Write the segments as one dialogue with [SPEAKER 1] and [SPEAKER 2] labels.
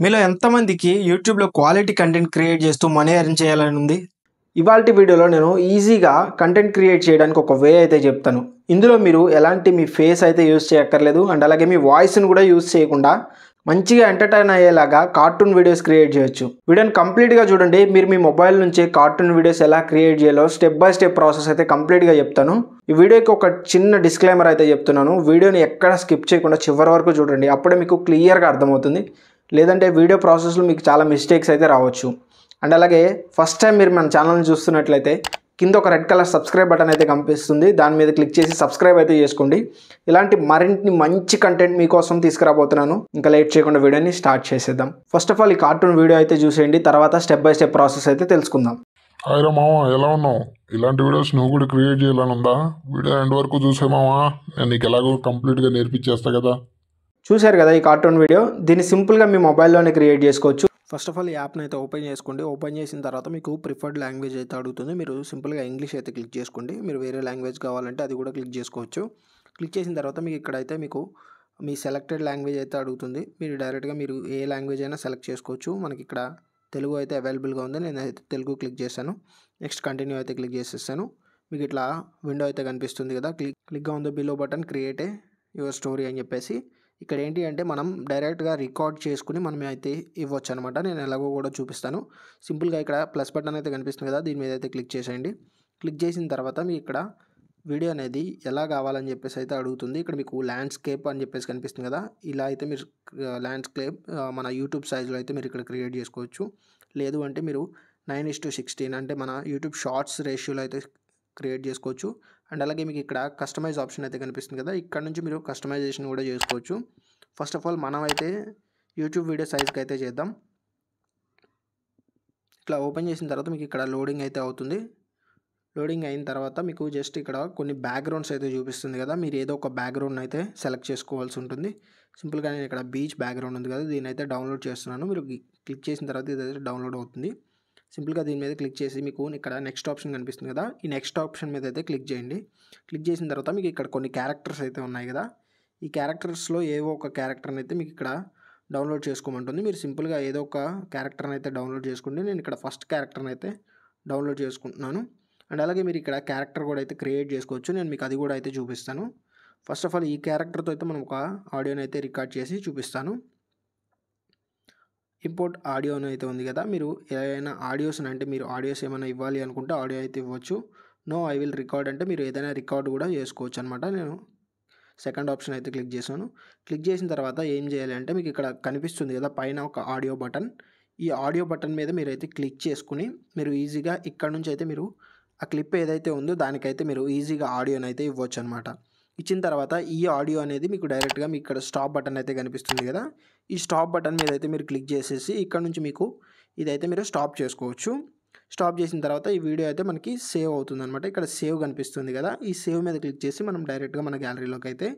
[SPEAKER 1] మీలో ఎంతమందికి యూట్యూబ్‌లో క్వాలిటీ కంటెంట్ క్రియేట్ చేస్తూ మనీ ఎర్న్ చేయాలని ఉంది? ఇవాల్టి వీడియోలో నేను ఈజీగా కంటెంట్ క్రియేట్ చేయడానికి ఒక వే అయితే చెప్తాను. ఇందులో మీరు ఎలాంటి మీ ఫేస్ అయితే యూజ్ చేయక్కర్లేదు. అండ్ అలాగే మీ వాయిస్‌ని కూడా యూజ్ చేయకుండా మంచిగా ఎంటర్‌టైన్ అయ్యేలాగా కార్టూన్ వీడియోస్ క్రియేట్ చేయొచ్చు. వీడియోని కంప్లీట్‌గా చూడండి. మీరు మీ మొబైల్ నుంచే కార్టూన్ వీడియోస్ ఎలా క్రియేట్ చేయాలో స్టెప్ బై స్టెప్ ప్రాసెస్ అయితే కంప్లీట్‌గా చెప్తాను. ఈ వీడియోకి ఒక చిన్న డిస్క్లైమర్ అయితే చెప్తున్నాను. వీడియోని ఎక్కడ స్కిప్ చేయకుండా చివరి వరకు చూడండి. అప్పుడే మీకు క్లియర్‌గా అర్థమవుతుంది. లేదంటే వీడియో ప్రాసెస్లో మీకు చాలా మిస్టేక్స్ అయితే రావచ్చు. అండ్ అలాగే ఫస్ట్ టైం మీరు మన ఛానల్ని చూస్తున్నట్లయితే కింద ఒక రెడ్ కలర్ సబ్స్క్రైబ్ బటన్ అయితే కనిపిస్తుంది. దాని మీద క్లిక్ చేసి సబ్స్క్రైబ్ అయితే చేసుకోండి. ఇలాంటి మరిన్ని మంచి కంటెంట్ మీకోసం తీసుకురాబోతున్నాను. ఇంకా లేట్ చేయకుండా వీడియోని స్టార్ట్ చేసేద్దాం. ఫస్ట్ ఆఫ్ ఆల్ ఈ కార్టూన్ వీడియో అయితే చూసేయండి. తర్వాత స్టెప్ బై స్టెప్ ప్రాసెస్ అయితే తెలుసుకుందాం.
[SPEAKER 2] హాయ్ రా మామ, ఎలా ఉన్నావు? ఇలాంటి వీడియోస్ నువ్వు కూడా క్రియేట్ చేయాలని ఉందా? వీడియో ఎండ్ వరకు చూసే మామా, నేను నీకు ఎలాగో కంప్లీట్గా నేర్పించేస్తా కదా.
[SPEAKER 1] చూశారు కదా ఈ కార్టూన్ వీడియో. దీన్ని సింపుల్గా మీ మొబైల్లోనే క్రియేట్ చేసుకోవచ్చు. ఫస్ట్ ఆఫ్ ఆల్ ఈ యాప్ని అయితే ఓపెన్ చేసుకోండి. ఓపెన్ చేసిన తర్వాత మీకు ప్రిఫర్డ్ లాంగ్వేజ్ అయితే అడుగుతుంది. మీరు సింపుల్గా ఇంగ్లీష్ అయితే క్లిక్ చేసుకోండి. మీరు వేరే లాంగ్వేజ్ కావాలంటే అది కూడా క్లిక్ చేసుకోవచ్చు. క్లిక్ చేసిన తర్వాత మీకు ఇక్కడైతే మీకు మీ సెలెక్టెడ్ లాంగ్వేజ్ అయితే అడుగుతుంది. మీరు డైరెక్ట్గా మీరు ఏ లాంగ్వేజ్ అయినా సెలెక్ట్ చేసుకోవచ్చు. మనకి ఇక్కడ తెలుగు అయితే అవైలబుల్గా ఉంది. నేను అయితే తెలుగు క్లిక్ చేశాను. నెక్స్ట్ కంటిన్యూ అయితే క్లిక్ చేసేస్తాను. మీకు ఇట్లా విండో అయితే కనిపిస్తుంది కదా. Click on the below button create a your story అని చెప్పేసి ఇక్కడ ఏంటి అంటే మనం డైరెక్ట్గా రికార్డ్ చేసుకుని మనం అయితే ఇవ్వచ్చు అనమాట. నేను ఎలాగో కూడా చూపిస్తాను. సింపుల్గా ఇక్కడ ప్లస్ బటన్ అయితే కనిపిస్తుంది కదా, దీని మీద అయితే క్లిక్ చేసేయండి. క్లిక్ చేసిన తర్వాత మీకు ఇక్కడ వీడియో అనేది ఎలా కావాలని చెప్పేసి అయితే అడుగుతుంది. ఇక్కడ మీకు ల్యాండ్స్కేప్ అని చెప్పేసి కనిపిస్తుంది కదా, ఇలా అయితే మీరు ల్యాండ్స్కేప్ మన యూట్యూబ్ సైజ్లో అయితే మీరు ఇక్కడ క్రియేట్ చేసుకోవచ్చు. లేదు అంటే మీరు 9:16 అంటే మన యూట్యూబ్ షార్ట్స్ రేషియోలో అయితే క్రియేట్ చేసుకోవచ్చు. అండ్ అలాగే మీకు ఇక్కడ కస్టమైజ్ ఆప్షన్ అయితే కనిపిస్తుంది కదా, ఇక్కడ నుంచి మీరు కస్టమైజేషన్ కూడా చేసుకోవచ్చు. ఫస్ట్ ఆఫ్ ఆల్ మనం అయితే యూట్యూబ్ వీడియో సైజ్కి అయితే చేద్దాం. ఇట్లా ఓపెన్ చేసిన తర్వాత మీకు ఇక్కడ లోడింగ్ అయితే అవుతుంది. లోడింగ్ అయిన తర్వాత మీకు జస్ట్ ఇక్కడ కొన్ని బ్యాక్గ్రౌండ్స్ అయితే చూపిస్తుంది కదా, మీరు ఏదో ఒక బ్యాక్గ్రౌండ్ అయితే సెలెక్ట్ చేసుకోవాల్సి ఉంటుంది. సింపుల్గా నేను ఇక్కడ బీచ్ బ్యాక్గ్రౌండ్ ఉంది కదా, దీని అయితే డౌన్లోడ్ చేస్తున్నాను. మీరు క్లిక్ చేసిన తర్వాత ఇదైతే డౌన్లోడ్ అవుతుంది. సింపుల్గా దీని మీద క్లిక్ చేసి మీకు ఇక్కడ నెక్స్ట్ ఆప్షన్ కనిపిస్తుంది కదా, ఈ నెక్స్ట్ ఆప్షన్ మీద అయితే క్లిక్ చేయండి. క్లిక్ చేసిన తర్వాత మీకు ఇక్కడ కొన్ని క్యారెక్టర్స్ అయితే ఉన్నాయి కదా, ఈ క్యారెక్టర్స్లో ఏవో ఒక క్యారెక్టర్ని అయితే మీకు ఇక్కడ డౌన్లోడ్ చేసుకోమంటుంది. మీరు సింపుల్గా ఏదో ఒక క్యారెక్టర్ని అయితే డౌన్లోడ్ చేసుకోండి. నేను ఇక్కడ ఫస్ట్ క్యారెక్టర్ని అయితే డౌన్లోడ్ చేసుకుంటున్నాను. అండ్ అలాగే మీరు ఇక్కడ క్యారెక్టర్ కూడా అయితే క్రియేట్ చేసుకోవచ్చు. నేను మీకు అది కూడా అయితే చూపిస్తాను. ఫస్ట్ ఆఫ్ ఆల్ ఈ క్యారెక్టర్తో అయితే మనం ఒక ఆడియోని అయితే రికార్డ్ చేసి చూపిస్తాను. ఇంపోర్ట్ ఆడియో అని అయితే ఉంది కదా, మీరు ఏదైనా ఆడియోస్ని అంటే మీరు ఆడియోస్ ఏమైనా ఇవ్వాలి అనుకుంటే ఆడియో అయితే ఇవ్వచ్చు. నో ఐ విల్ రికార్డ్ అంటే మీరు ఏదైనా రికార్డ్ కూడా చేసుకోవచ్చు అనమాట. నేను సెకండ్ ఆప్షన్ అయితే క్లిక్ చేశాను. క్లిక్ చేసిన తర్వాత ఏం చేయాలి అంటే మీకు ఇక్కడ కనిపిస్తుంది కదా పైన ఒక ఆడియో బటన్, ఈ ఆడియో బటన్ మీద మీరైతే క్లిక్ చేసుకుని మీరు ఈజీగా ఇక్కడ నుంచి అయితే మీరు ఆ క్లిప్ ఏదైతే ఉందో దానికైతే మీరు ఈజీగా ఆడియోని అయితే ఇవ్వచ్చు అనమాట. ఇచ్చిన తర్వాత ఈ ఆడియో అనేది మీకు డైరెక్ట్గా మీకు ఇక్కడ స్టాప్ బటన్ అయితే కనిపిస్తుంది కదా, ఈ స్టాప్ బటన్ మీద అయితే మీరు క్లిక్ చేసేసి ఇక్కడ నుంచి మీకు ఇదైతే మీరు స్టాప్ చేసుకోవచ్చు. స్టాప్ చేసిన తర్వాత ఈ వీడియో అయితే మనకి సేవ్ అవుతుంది అనమాట. ఇక్కడ సేవ్ కనిపిస్తుంది కదా, ఈ సేవ్ మీద క్లిక్ చేసి మనం డైరెక్ట్గా మన గ్యాలరీలోకి అయితే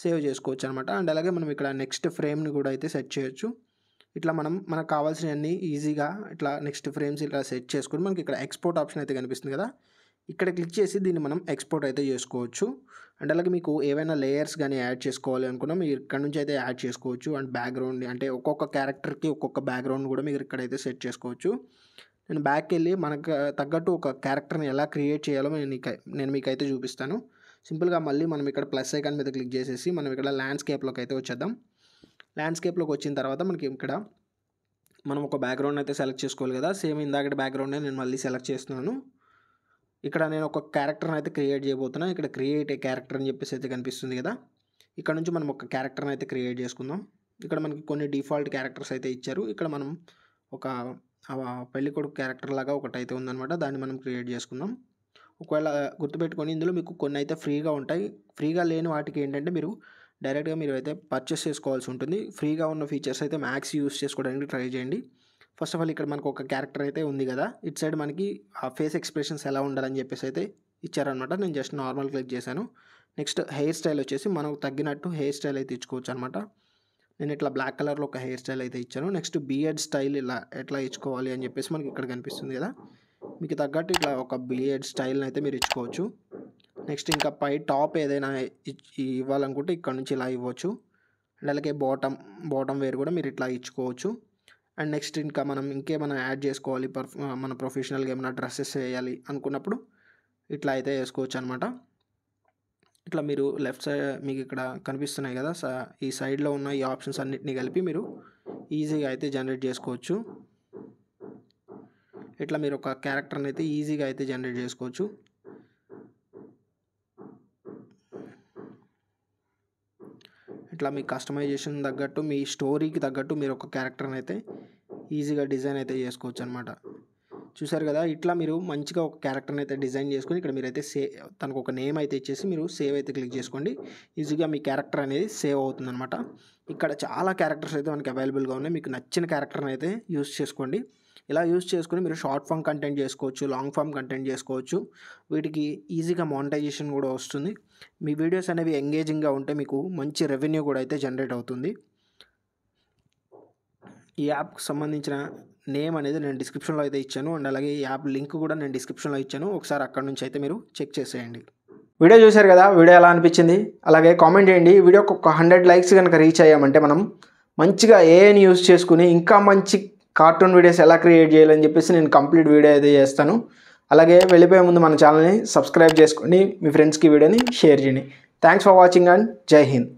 [SPEAKER 1] సేవ్ చేసుకోవచ్చు అనమాట. అండ్ అలాగే మనం ఇక్కడ నెక్స్ట్ ఫ్రేమ్ని కూడా అయితే సెట్ చేయొచ్చు. ఇట్లా మనకు కావాల్సినవన్నీ ఈజీగా ఇట్లా నెక్స్ట్ ఫ్రేమ్స్ ఇట్లా సెట్ చేసుకుని మనకి ఇక్కడ ఎక్స్పోర్ట్ ఆప్షన్ అయితే కనిపిస్తుంది కదా, ఇక్కడ క్లిక్ చేసి దీన్ని మనం ఎక్స్పోర్ట్ అయితే చేసుకోవచ్చు. అండ్ అలాగే మీకు ఏవైనా లేయర్స్ కానీ యాడ్ చేసుకోవాలి అనుకున్నా మీరు ఇక్కడ నుంచి అయితే యాడ్ చేసుకోవచ్చు. అండ్ బ్యాక్గ్రౌండ్ అంటే ఒక్కొక్క క్యారెక్టర్కి ఒక్కొక్క బ్యాక్గ్రౌండ్ కూడా మీరు ఇక్కడైతే సెట్ చేసుకోవచ్చు. నేను బ్యాక్కి వెళ్ళి మనకు తగ్గట్టు ఒక క్యారెక్టర్ని ఎలా క్రియేట్ చేయాలో నేను మీకైతే చూపిస్తాను. సింపుల్గా మళ్ళీ మనం ఇక్కడ ప్లస్ ఐకాన్ మీద క్లిక్ చేసేసి మనం ఇక్కడ ల్యాండ్స్కేప్లోకి అయితే వచ్చేద్దాం. ల్యాండ్స్కేప్లోకి వచ్చిన తర్వాత మనకి ఇక్కడ మనం ఒక బ్యాక్గ్రౌండ్ అయితే సెలెక్ట్ చేసుకోవాలి కదా, సేమ్ ఇందాక బ్యాక్గ్రౌండ్నే నేను మళ్ళీ సెలెక్ట్ చేస్తున్నాను. ఇక్కడ నేను ఒక క్యారెక్టర్ని అయితే క్రియేట్ చేయబోతున్నాను. ఇక్కడ క్రియేట్ ఏ క్యారెక్టర్ అని చెప్పేసి అయితే కనిపిస్తుంది కదా, ఇక్కడ నుంచి మనం ఒక క్యారెక్టర్ని అయితే క్రియేట్ చేసుకుందాం. ఇక్కడ మనకి కొన్ని డిఫాల్ట్ క్యారెక్టర్స్ అయితే ఇచ్చారు. ఇక్కడ మనం ఒక పెళ్ళికొడుకు క్యారెక్టర్ లాగా ఒకటి అయితే ఉందన్నమాట, దాన్ని మనం క్రియేట్ చేసుకుందాం. ఒకవేళ గుర్తుపెట్టుకొని ఇందులో మీకు కొన్ని అయితే ఫ్రీగా ఉంటాయి. ఫ్రీగా లేని వాటికి ఏంటంటే మీరు డైరెక్ట్గా మీరు అయితే పర్చేస్ చేసుకోవాల్సి ఉంటుంది. ఫ్రీగా ఉన్న ఫీచర్స్ అయితే మ్యాక్స్ యూస్ చేసుకోవడానికి ట్రై చేయండి. ఫస్ట్ ఆఫ్ ఆల్ ఇక్కడ మనకు ఒక క్యారెక్టర్ అయితే ఉంది కదా, ఇటు సైడ్ మనకి ఆ ఫేస్ ఎక్స్ప్రెషన్స్ ఎలా ఉండాలని చెప్పేసి అయితే ఇచ్చారనమాట. నేను జస్ట్ నార్మల్ క్లిక్ చేశాను. నెక్స్ట్ హెయిర్ స్టైల్ వచ్చేసి మనకు తగ్గినట్టు హెయిర్ స్టైల్ అయితే ఇచ్చుకోవచ్చు అనమాట. నేను ఇట్లా బ్లాక్ కలర్లో ఒక హెయిర్ స్టైల్ అయితే ఇచ్చాను. నెక్స్ట్ బియర్డ్ స్టైల్ ఇలా ఎట్లా ఇచ్చుకోవాలి అని చెప్పేసి మనకి ఇక్కడ కనిపిస్తుంది కదా, మీకు తగ్గట్టు ఇట్లా ఒక బియర్డ్ స్టైల్ని అయితే మీరు ఇచ్చుకోవచ్చు. నెక్స్ట్ ఇంకా పై టాప్ ఏదైనా ఇవ్వాలనుకుంటే ఇక్కడ నుంచి ఇలా ఇవ్వచ్చు. అండ్ అలాగే బాటమ్ వేర్ కూడా మీరు ఇట్లా ఇచ్చుకోవచ్చు. అండ్ నెక్స్ట్ ఇంకా మనం ఇంకేమైనా యాడ్ చేసుకోవాలి, మన ప్రొఫెషనల్గా ఏమైనా డ్రెస్సెస్ వేయాలి అనుకున్నప్పుడు ఇట్లా అయితే వేసుకోవచ్చు అనమాట. ఇట్లా మీరు లెఫ్ట్ సైడ్ మీకు ఇక్కడ కనిపిస్తున్నాయి కదా, ఈ సైడ్లో ఉన్న ఈ ఆప్షన్స్ అన్నిటిని కలిపి మీరు ఈజీగా అయితే జనరేట్ చేసుకోవచ్చు. ఇట్లా మీరు ఒక క్యారెక్టర్ని అయితే ఈజీగా అయితే జనరేట్ చేసుకోవచ్చు. ఇట్లా మీ కస్టమైజేషన్ తగ్గట్టు, మీ స్టోరీకి తగ్గట్టు మీరు ఒక క్యారెక్టర్ని అయితే ఈజీగా డిజైన్ అయితే చేసుకోవచ్చు అనమాట. చూసారు కదా, ఇట్లా మీరు మంచిగా ఒక క్యారెక్టర్ని అయితే డిజైన్ చేసుకొని ఇక్కడ మీరైతే తనకు ఒక నేమ్ అయితే ఇచ్చేసి మీరు సేవ్ అయితే క్లిక్ చేసుకోండి. ఈజీగా మీ క్యారెక్టర్ అనేది సేవ్ అవుతుందన్నమాట. ఇక్కడ చాలా క్యారెక్టర్స్ అయితే మనకి అవైలబుల్గా ఉన్నాయి. మీకు నచ్చిన క్యారెక్టర్ని అయితే యూస్ చేసుకోండి. ఇలా యూస్ చేసుకొని మీరు షార్ట్ ఫామ్ కంటెంట్ చేసుకోవచ్చు, లాంగ్ ఫామ్ కంటెంట్ చేసుకోవచ్చు. వీటికి ఈజీగా మానిటైజేషన్ కూడా వస్తుంది. మీ వీడియోస్ అనేవి ఎంగేజింగ్గా ఉంటే మీకు మంచి రెవెన్యూ కూడా అయితే జనరేట్ అవుతుంది. ఈ యాప్కి సంబంధించిన నేమ్ అనేది నేను డిస్క్రిప్షన్లో అయితే ఇచ్చాను. అండ్ అలాగే ఈ యాప్ లింక్ కూడా నేను డిస్క్రిప్షన్లో ఇచ్చాను. ఒకసారి అక్కడ నుంచి అయితే మీరు చెక్ చేసేయండి. వీడియో చూశారు కదా, వీడియో ఎలా అనిపించింది అలాగే కామెంట్ చేయండి. వీడియోకి ఒక 100 లైక్స్ కనుక రీచ్ అయ్యామంటే మనం మంచిగా ఏఐని యూజ్ చేసుకుని ఇంకా మంచి కార్టూన్ వీడియోస్ ఎలా క్రియేట్ చేయాలని చెప్పేసి నేను కంప్లీట్ వీడియో అయితే చేస్తాను. అలాగే వెళ్ళిపోయే ముందు మన ఛానల్ని సబ్స్క్రైబ్ చేసుకోండి, మీ ఫ్రెండ్స్కి వీడియోని షేర్ చేయండి. థ్యాంక్స్ ఫర్ వాచింగ్ అండ్ జై హింద్.